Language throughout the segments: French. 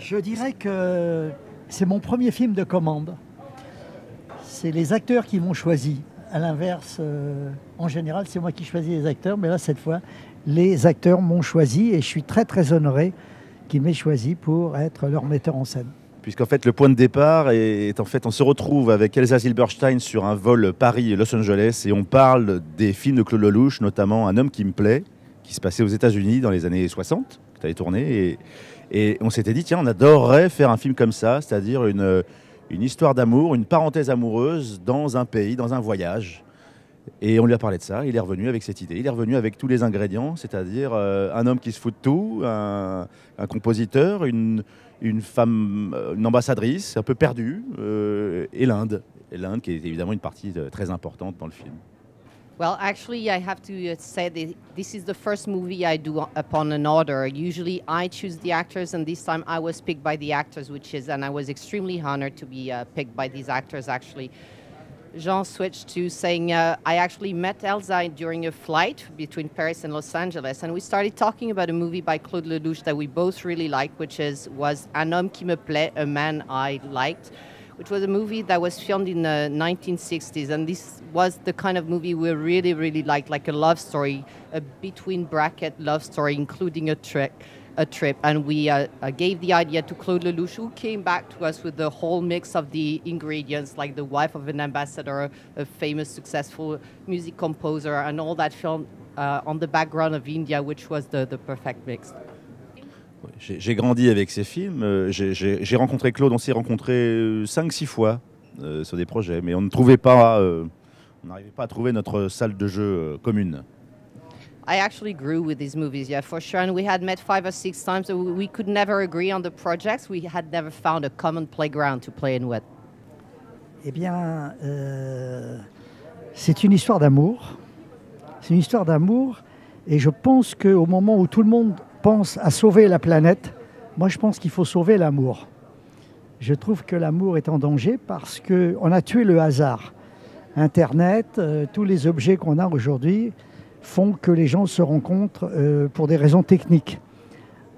Je dirais que c'est mon premier film de commande. C'est les acteurs qui m'ont choisi. À l'inverse, en général, c'est moi qui choisis les acteurs, mais là, cette fois, les acteurs m'ont choisi et je suis très, très honoré qu'ils m'aient choisi pour être leur metteur en scène. Puisqu'en fait, le point de départ est en fait, on se retrouve avec Elsa Zilberstein sur un vol Paris-Los Angeles et on parle des films de Claude Lelouch, notamment Un homme qui me plaît, qui se passait aux États-Unis dans les années 60, que tu avais tourné. Et on s'était dit, tiens, on adorerait faire un film comme ça, c'est-à-dire une histoire d'amour, une parenthèse amoureuse dans un pays, dans un voyage. Et on lui a parlé de ça, il est revenu avec cette idée, il est revenu avec tous les ingrédients, c'est-à-dire un homme qui se fout de tout, un compositeur, une femme, une ambassadrice un peu perdue, et l'Inde. Et l'Inde qui est évidemment une partie très importante dans le film. Well, actually, I have to say that this is the first movie I do upon an order. Usually, I choose the actors, and this time I was picked by the actors, and I was extremely honored to be picked by these actors, actually. Jean switched to saying, I actually met Elsa during a flight between Paris and Los Angeles, and we started talking about a movie by Claude Lelouch that we both really liked, which was Un homme qui me plaît, A man I liked, which was a movie that was filmed in the 1960s. And this was the kind of movie we really, really liked, like a love story, a between-bracket love story, including a trip. And we gave the idea to Claude Lelouch, who came back to us with the whole mix of the ingredients, like the wife of an ambassador, a famous, successful music composer, and all that film on the background of India, which was the perfect mix. J'ai grandi avec ces films, j'ai rencontré Claude, on s'est rencontrés 5-6 fois sur des projets, mais on ne trouvait pas, on n'arrivait pas à trouver notre salle de jeu commune. I actually grew with these movies, yeah, for sure. And we had met 5 or 6 times, so we could never agree on the projects. We had never found a common playground to play in with. Eh bien, c'est une histoire d'amour. C'est une histoire d'amour. Et je pense qu'au moment où tout le monde pense à sauver la planète, moi je pense qu'il faut sauver l'amour. Je trouve que l'amour est en danger parce qu'on a tué le hasard. Internet, tous les objets qu'on a aujourd'hui font que les gens se rencontrent pour des raisons techniques.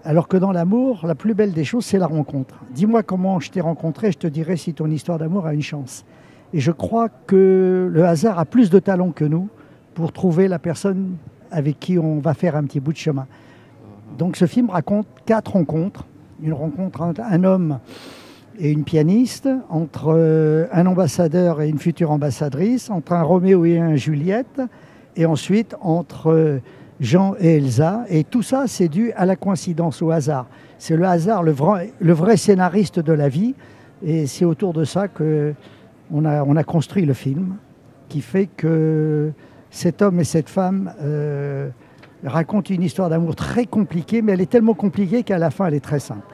Alors que dans l'amour, la plus belle des choses, c'est la rencontre. Dis-moi comment je t'ai rencontré, je te dirai si ton histoire d'amour a une chance. Et je crois que le hasard a plus de talent que nous pour trouver la personne avec qui on va faire un petit bout de chemin. Donc ce film raconte 4 rencontres. Une rencontre entre un homme et une pianiste, entre un ambassadeur et une future ambassadrice, entre un Roméo et un Juliette, et ensuite entre Jean et Elsa. Et tout ça, c'est dû à la coïncidence, au hasard. C'est le hasard, le vrai scénariste de la vie. Et c'est autour de ça qu'on a construit le film, qui fait que cet homme et cette femme racontent une histoire d'amour très compliquée, mais elle est tellement compliquée qu'à la fin, elle est très simple.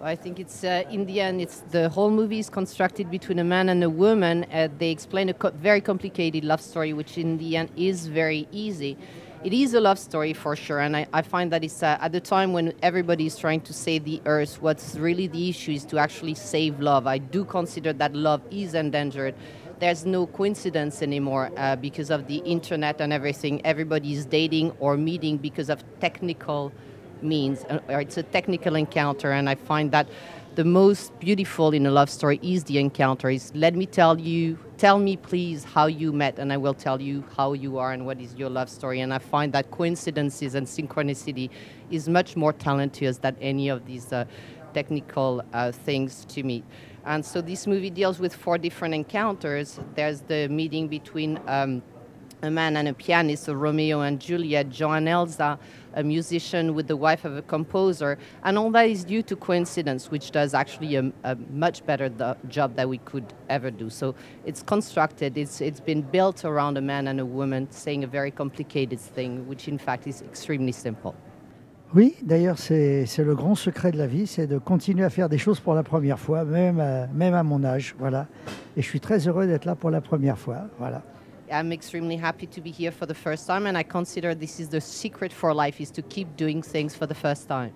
I think it's in the end, it's the whole movie is constructed between a man and a woman. They explain a very complicated love story, which in the end is very easy. It is a love story for sure, and I find that it's at the time when everybody is trying to save the earth, what's really the issue is to actually save love. I do consider that love is endangered. There's no coincidence anymore because of the internet and everything. Everybody is dating or meeting because of technical means, or it's a technical encounter, and I find that the most beautiful in a love story is the encounter. Is let me tell me please how you met, and I will tell you how you are and what is your love story. And I find that coincidences and synchronicity is much more talented than any of these technical things to me. And so this movie deals with 4 different encounters. There's the meeting between a man and a pianist, a Romeo and Juliet, Jean and Elsa, a musician with the wife of a composer, and all that is due to coincidence, which does actually a much better job that we could ever do. So it's constructed, it's been built around a man and a woman saying a very complicated thing, which in fact is extremely simple. Oui, d'ailleurs, c'est le grand secret de la vie, c'est de continuer à faire des choses pour la première fois, même à mon âge, voilà. Et je suis très heureux d'être là pour la première fois, voilà. I'm extremely happy to be here for the first time, and I consider this is the secret for life, is to keep doing things for the first time.